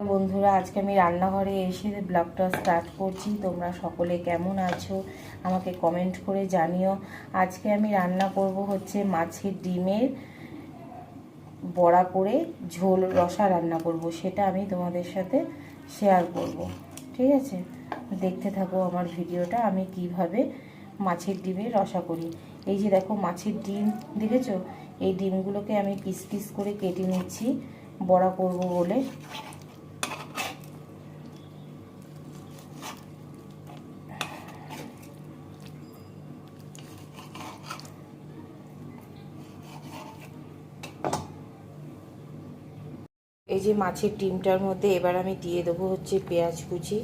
বন্ধুরা, আজকে আমি রান্নাঘরে এসে ব্লগটা স্টার্ট করছি। তোমরা সকলে কেমন আছো আমাকে কমেন্ট করে জানিও। আজকে আমি রান্না করব হচ্ছে মাছের ডিমের বড়া করে ঝোল রসা রান্না করব, সেটা আমি তোমাদের সাথে শেয়ার করব। ঠিক আছে, দেখতে থাকো আমার ভিডিওটা আমি কিভাবে মাছের ডিমের রসা করি। এই যে দেখো মাছের ডিম দেখেছো, এই ডিমগুলোকে আমি পিস পিস করে কেটে নিচ্ছি বড়া করব বলে। এই যে মাছের ডিমটার মধ্যে এবার আমি দিয়ে দেবো হচ্ছে পেঁয়াজ কুচি,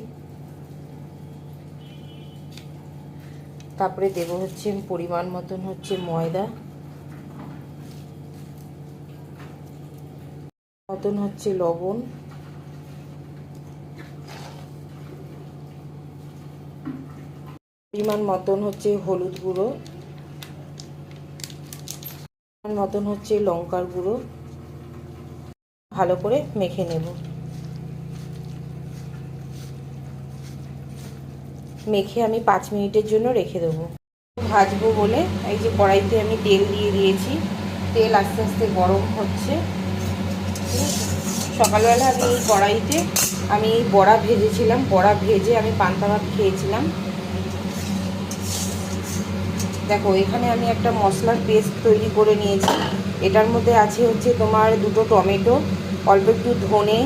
তারপরে দেবো হচ্ছে পরিমাণ মতন হচ্ছে ময়দা, মতন হচ্ছে লবণ, পরিমাণ মতন হচ্ছে হলুদ গুঁড়ো, পরিমাণ মতন হচ্ছে লঙ্কার গুঁড়ো। ভালো করে মেখে নেব। মেখে আমি 5 মিনিটের জন্য রেখে দেবো। ভাজবো বলে এই যে কড়াইতে আমি তেল দিয়ে দিয়েছি, তেল আস্তে আস্তে গরম হচ্ছে। সকালবেলা আমি এই কড়াইতে আমি বড়া ভেজেছিলাম, বড়া ভেজে আমি পান্তা ভাত খেয়েছিলাম। দেখো এখানে আমি একটা মশলার পেস্ট তৈরি করে নিয়েছি। এটার মধ্যে আছে হচ্ছে তোমার 2টো টমেটো, অল্প একটু ধনে,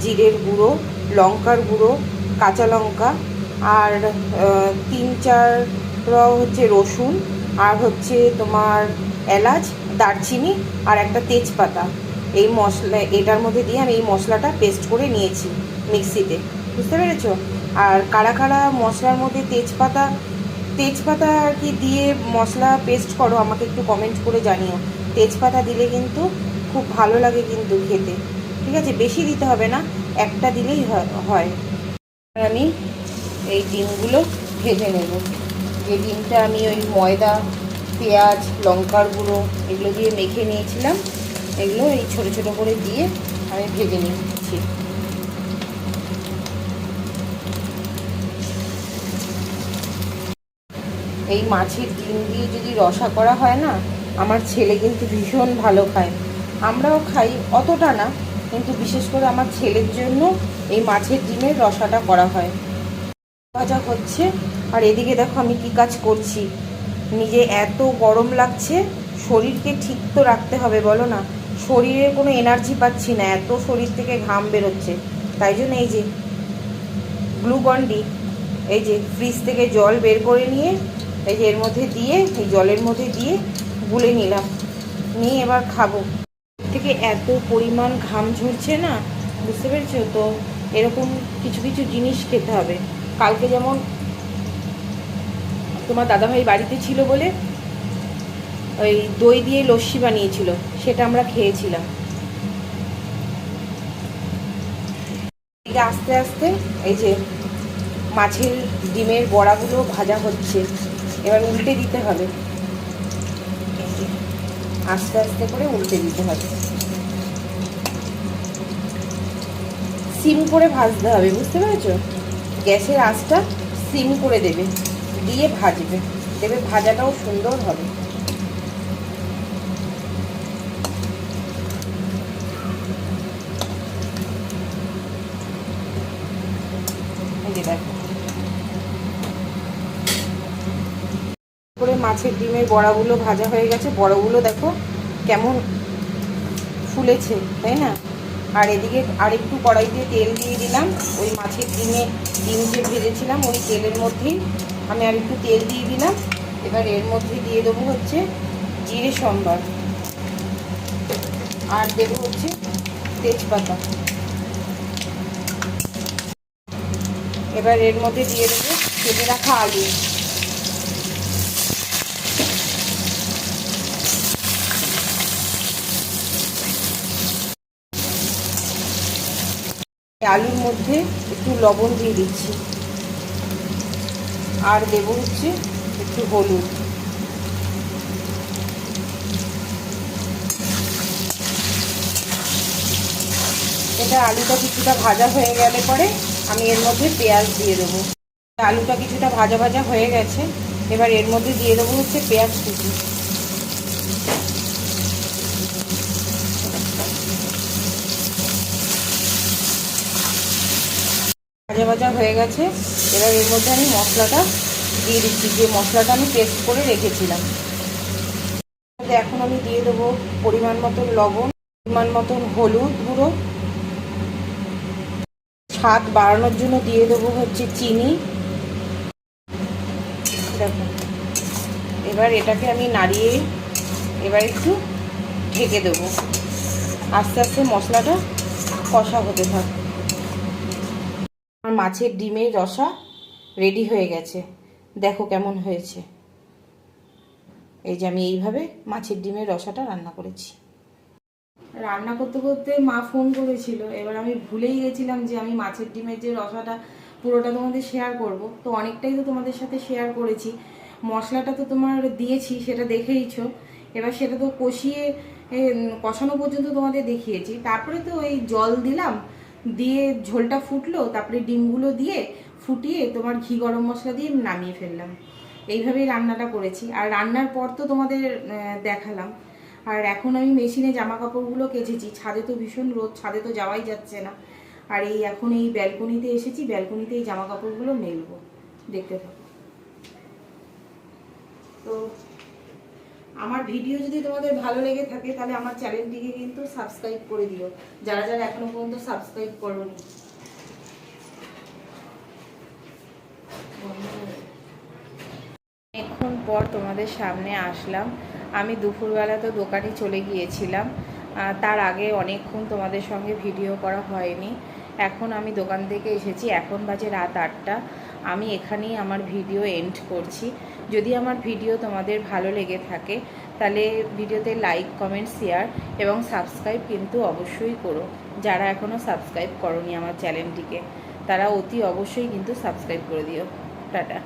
জিরের গুঁড়ো, লঙ্কার গুঁড়ো, কাঁচা লঙ্কা, আর 3-4 হচ্ছে রসুন, আর হচ্ছে তোমার এলাচ, দারচিনি, আর একটা তেজপাতা। এই মশলা এটার মধ্যে দিয়ে আমি এই মশলাটা পেস্ট করে নিয়েছি মিক্সিতে, বুঝতে পেরেছো? আর কারা কারা মশলার মধ্যে তেজপাতা আর কি দিয়ে মশলা পেস্ট করো আমাকে একটু কমেন্ট করে জানিও। তেজপাতা দিলে কিন্তু খুব ভালো লাগে কিন্তু খেতে। ঠিক আছে, বেশি দিতে হবে না, একটা দিলেই হয়। আমি এই ডিমগুলো ভেজে নেব। যে ডিমটা আমি ওই ময়দা, পেঁয়াজ, লঙ্কার গুঁড়ো এগুলো দিয়ে মেখে নিয়েছিলাম, এগুলো এই ছোটো ছোটো করে দিয়ে আমি ভেজে নিচ্ছি। এই মাছের ডিম দিয়ে যদি রসা করা হয় না, আমার ছেলে কিন্তু ভীষণ ভালো খায়। আমরাও খাই, অতটা না, কিন্তু বিশেষ করে আমার ছেলের জন্য এই মাছের ডিমের রসাটা করা হয়। ভাজা হচ্ছে, আর এদিকে দেখো আমি কি কাজ করছি। নিজে এত গরম লাগছে, শরীরকে ঠিক তো রাখতে হবে বলো না। শরীরে কোনো এনার্জি পাচ্ছি না, এত শরীর থেকে ঘাম বেরোচ্ছে। তাই জন্য এই যে গ্লুকন-ডি, এই যে ফ্রিজ থেকে জল বের করে নিয়ে এই যে এর মধ্যে দিয়ে, এই জলের মধ্যে দিয়ে গুলে নিলাম, নিয়ে এবার খাবো। থেকে এত পরিমাণ ঘাম ঝরছে না, বুঝতে পেরেছো তো? এরকম কিছু কিছু জিনিস খেতে হবে। কালকে যেমন তোমার দাদাভাই বাড়িতে ছিল বলে ওই দই দিয়ে লস্যি বানিয়েছিল, সেটা আমরা খেয়েছিলাম। আস্তে আস্তে এই যে মাছের ডিমের বড়াগুলো ভাজা হচ্ছে, এবার উল্টে দিতে হবে। আস্তে আস্তে করে উল্টে দিতে হবে, সিম করে ভাজতে হবে, বুঝতে পেরেছো? গ্যাসের আঁচটা সিম করে দেবে, দিয়ে ভাজবে, দেবে ভাজাটাও সুন্দর হবে। দেখো করে মাছের ডিমের বড়াগুলো ভাজা হয়ে গেছে। বড়াগুলো দেখো কেমন ফুলেছে, তাই না? আর এদিকে আরেকটু কড়াইতে তেল দিয়ে দিলাম, ওই মাছের ডিম যে ভেজেছিলাম ওই তেলের মধ্যেই আমি আরেকটু তেল দিয়ে দিলাম। এবার এর মধ্যে দিয়ে দেবো হচ্ছে জিরে সম্বার, আর দেবো হচ্ছে তেজপাতা। এবার এর মধ্যে দিয়ে দেবো কেটে রাখা আলু। আলুর মধ্যে একটু লবণ দিয়ে দিচ্ছি, আর দেবো হচ্ছে একটু হলুদ। এটা আলুটা কিছুটা ভাজা হয়ে গেলে পরে আমি এর মধ্যে পেঁয়াজ দিয়ে দেবো। আলুটা কিছুটা ভাজা ভাজা হয়ে গেছে, এবার এর মধ্যে দিয়ে দেবো হচ্ছে পেঁয়াজ কুচি। ভাজা ভাজা হয়ে গেছে, এবার এর মধ্যে আমি মশলাটা দিয়ে দিচ্ছি, যে মশলাটা আমি পেস্ট করে রেখেছিলাম। এখন আমি দিয়ে দেবো পরিমাণ মতন লবণ, পরিমাণ মতন হলুদ গুঁড়ো, স্বাদ বাড়ানোর জন্য দিয়ে দেবো হচ্ছে চিনি। দেখো, এবার এটাকে আমি নাড়িয়ে এবার একটু ঢেকে দেবো, আস্তে আস্তে মশলাটা কষা হতে থাকে। আমার মাছের ডিমের রসা রেডি হয়ে গেছে, দেখো কেমন হয়েছে। এই যে আমি এইভাবে মাছের ডিমের রসাটা রান্না করেছি। রান্না করতে করতে মা ফোন করেছিল, এবার আমি ভুলেই গেছিলাম যে আমি মাছের ডিমের যে রসাটা পুরোটা তোমাদের শেয়ার করব। তো অনেকটাই তো তোমাদের সাথে শেয়ার করেছি, মশলাটা তো তোমার দিয়েছি সেটা দেখেইছো। এবার সেটা তো কষানো পর্যন্ত তোমাদের দেখিয়েছি, তারপরে তো এই জল দিলাম, দিয়ে ঝোলটা ফুটলো, তারপরে ডিমগুলো দিয়ে ফুটিয়ে তোমার ঘি গরম মশলা দিয়ে নামিয়ে ফেললাম। এইভাবেই রান্নাটা করেছি। আর রান্নার পর তো তোমাদের দেখালাম। আর এখন আমি মেশিনে জামা কাপড়গুলো কেচেছি, ছাদে তো ভীষণ রোদ, ছাদে তো যাওয়াই যাচ্ছে না। আর এই এখন এই ব্যালকনিতে এসেছি, ব্যালকনিতে এই জামা কাপড়গুলো মেলবো, দেখতে থাকো। তো আমার ভিডিও যদি তোমাদের ভালো লেগে থাকে তাহলে আমার চ্যানেলটিকে কিন্তু সাবস্ক্রাইব করে দিও, যারা যারা এখনো পর্যন্ত সাবস্ক্রাইব করোনি। অনেকক্ষণ পর তোমাদের সামনে আসলাম। আমি দুপুরবেলা তো দোকানে চলে গিয়েছিলাম, তার আগে অনেকক্ষণ তোমাদের সঙ্গে ভিডিও করা হয়নি। এখন আমি দোকান থেকে এসেছি, এখন বাজে রাত 8টা। আমি এখানেই আমার ভিডিও এন্ড করছি। যদি আমার ভিডিও তোমাদের ভালো লেগে থাকে তাহলে ভিডিওতে লাইক, কমেন্ট, শেয়ার এবং সাবস্ক্রাইব কিন্তু অবশ্যই করো। যারা এখনও সাবস্ক্রাইব করোনি আমার চ্যানেলটিকে, তারা অতি অবশ্যই কিন্তু সাবস্ক্রাইব করে দিও। টাটা।